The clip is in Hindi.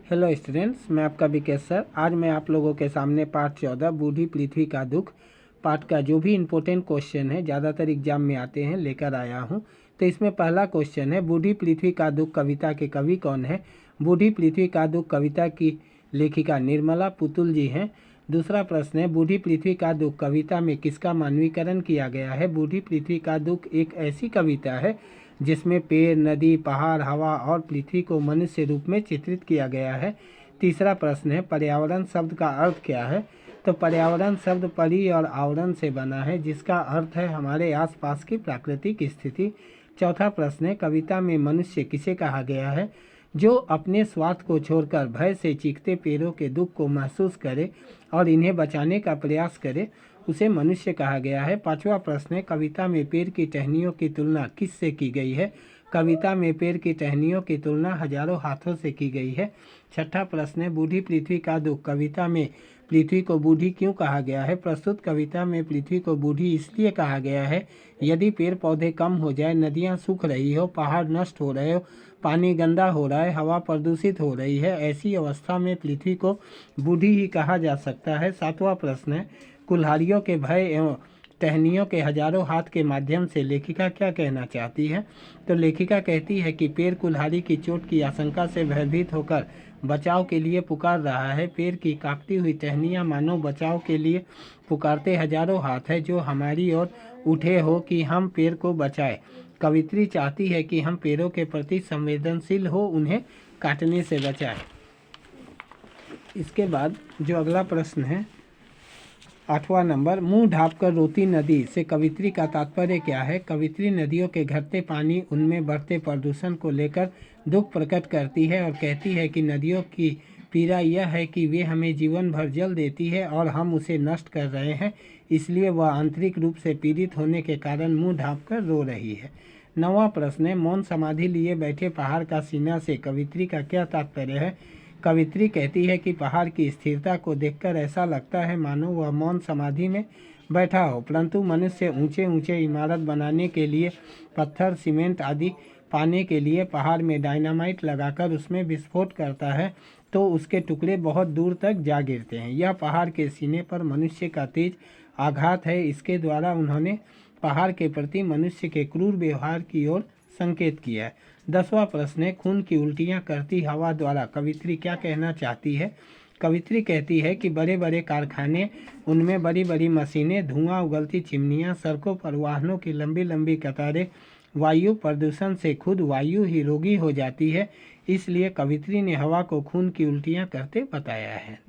हेलो स्टूडेंट्स, मैं आपका विकेश सर। आज मैं आप लोगों के सामने पार्ट 14 बूढ़ी पृथ्वी का दुख पार्ट का जो भी इम्पोर्टेंट क्वेश्चन है, ज़्यादातर एग्जाम में आते हैं, लेकर आया हूं। तो इसमें पहला क्वेश्चन है, बूढ़ी पृथ्वी का दुख कविता के कवि कौन है। बूढ़ी पृथ्वी का दुख कविता की लेखिका निर्मला पुतुल जी हैं। दूसरा प्रश्न है, बूढ़ी पृथ्वी का दुख कविता में किसका मानवीकरण किया गया है। बूढ़ी पृथ्वी का दुख एक ऐसी कविता है जिसमें पेड़, नदी, पहाड़, हवा और पृथ्वी को मनुष्य रूप में चित्रित किया गया है। तीसरा प्रश्न है, पर्यावरण शब्द का अर्थ क्या है। तो पर्यावरण शब्द परि और आवरण से बना है, जिसका अर्थ है हमारे आसपास की प्राकृतिक स्थिति। चौथा प्रश्न है, कविता में मनुष्य किसे कहा गया है। जो अपने स्वार्थ को छोड़कर भय से चीखते पेड़ों के दुख को महसूस करे और इन्हें बचाने का प्रयास करे, उसे मनुष्य कहा गया है। पांचवा प्रश्न है, कविता में पेड़ की टहनियों की तुलना किससे की गई है। कविता में पेड़ की टहनियों की तुलना हजारों हाथों से की गई है। छठा प्रश्न है, बूढ़ी पृथ्वी का दुख कविता में पृथ्वी को बूढ़ी क्यों कहा गया है। प्रस्तुत कविता में पृथ्वी को बूढ़ी इसलिए कहा गया है, यदि पेड़ पौधे कम हो जाए, नदियाँ सूख रही हो, पहाड़ नष्ट हो रहे हो, पानी गंदा हो रहा है, हवा प्रदूषित हो रही है, ऐसी अवस्था में पृथ्वी को बूढ़ी ही कहा जा सकता है। सातवां प्रश्न है, कुल्हाड़ियों के भय एवं टहनियों के हजारों हाथ के माध्यम से लेखिका क्या कहना चाहती है। तो लेखिका कहती है कि पेड़ कुल्हाड़ी की चोट की आशंका से भयभीत होकर बचाव के लिए पुकार रहा है। पेड़ की कांपती हुई टहनियाँ मानव बचाव के लिए पुकारते हजारों हाथ है जो हमारी ओर उठे हो कि हम पेड़ को बचाएं। कवित्री चाहती है कि हम पेड़ों के प्रति संवेदनशील हो, उन्हें काटने से बचाएं। इसके बाद जो अगला प्रश्न है 8वां नंबर, मुंह ढाँपकर रोती नदी से कवित्री का तात्पर्य क्या है। कवित्री नदियों के घटते पानी, उनमें बढ़ते प्रदूषण को लेकर दुख प्रकट करती है और कहती है कि नदियों की पीड़ा यह है कि वे हमें जीवन भर जल देती है और हम उसे नष्ट कर रहे हैं, इसलिए वह आंतरिक रूप से पीड़ित होने के कारण मुंह ढाँपकर रो रही है। 9वां प्रश्न है, मौन समाधि लिए बैठे पहाड़ का सीना से कवित्री का क्या तात्पर्य है। कवित्री कहती है कि पहाड़ की स्थिरता को देखकर ऐसा लगता है मानो वह मौन समाधि में बैठा हो, परंतु मनुष्य ऊंचे ऊंचे इमारत बनाने के लिए पत्थर, सीमेंट आदि पाने के लिए पहाड़ में डायनामाइट लगाकर उसमें विस्फोट करता है तो उसके टुकड़े बहुत दूर तक जा गिरते हैं। यह पहाड़ के सीने पर मनुष्य का तेज आघात है। इसके द्वारा उन्होंने पहाड़ के प्रति मनुष्य के क्रूर व्यवहार की ओर संकेत किया है। 10वां प्रश्न है, खून की उल्टियाँ करती हवा द्वारा कवित्री क्या कहना चाहती है। कवित्री कहती है कि बड़े बड़े कारखाने, उनमें बड़ी बड़ी मशीनें, धुआं, उगलती चिमनियाँ, सड़कों पर वाहनों की लंबी लंबी कतारें, वायु प्रदूषण से खुद वायु ही रोगी हो जाती है, इसलिए कवित्री ने हवा को खून की उल्टियाँ करते बताया है।